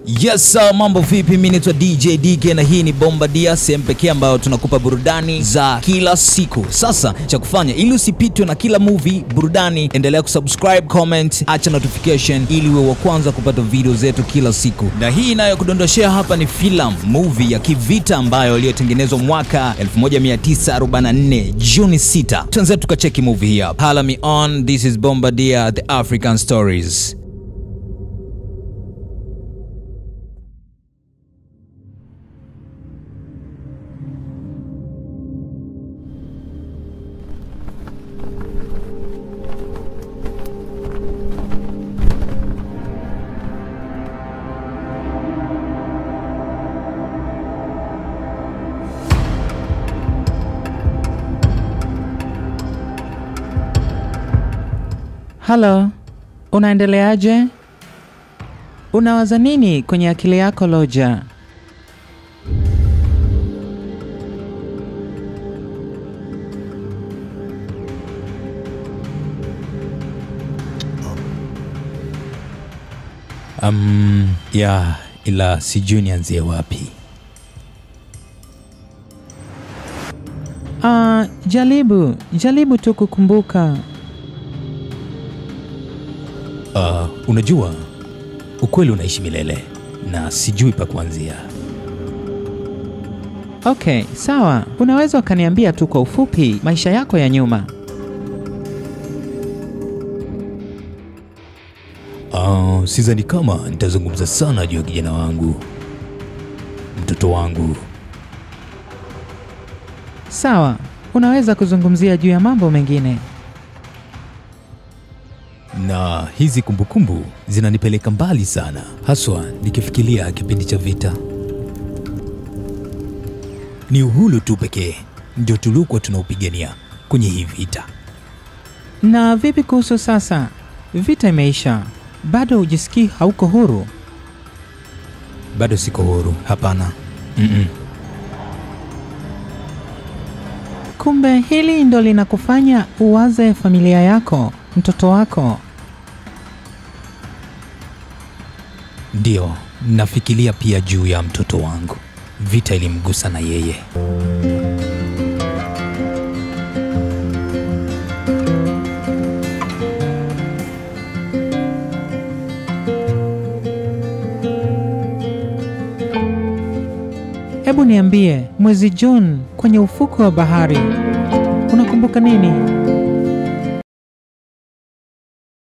Yes, mambo vipi? Mimi naitwa DJ DK na hii ni Bombardia, sehemu pekee ambayo tunakupa burudani za kila siku. Sasa cha kufanya ili usipitwe na kila movie burudani, endelea kusubscribe, comment, acha notification ili uwe wa kwanza kupata video zetu kila siku. Na hii inayokudondoshea hapa ni movie ya kivita ambayo iliyotengenezwa mwaka 1944 Juni 6. Tuanze tukacheki movie hii hapa. Hala me on, this is Bombardia, the African Stories. Hello, unaendeleaje? Unawaza nini kwenye akili yako Loja? Ila sijui nianzie wapi. Jaribu tu kukumbuka. Unajua, ukweli unaishi milele na sijui pa kuanzia. Okay, sawa. Unaweza ukaniambia tu kwa ufupi maisha yako ya nyuma? Sidhani kama nitazungumza sana juu ya kijana wangu, mtoto wangu. Sawa, unaweza kuzungumzia juu ya mambo mengine. Na hizi kumbukumbu zinanipeleka mbali sana, haswa nikifikiria kipindi cha vita. Ni uhuru tu pekee ndio tulikuwa tunaupigania kwenye hii vita. Na vipi kuhusu sasa? Vita imeisha. Bado hujisikii hauko huru? Bado siko huru, hapana. Kumbe hili ndo linakufanya uwaze familia yako, mtoto wako. Ndio, nafikiria pia juu ya mtoto wangu. Vita ilimgusa na yeye. Hebu niambie, mwezi June kwenye ufuko wa bahari, unakumbuka nini?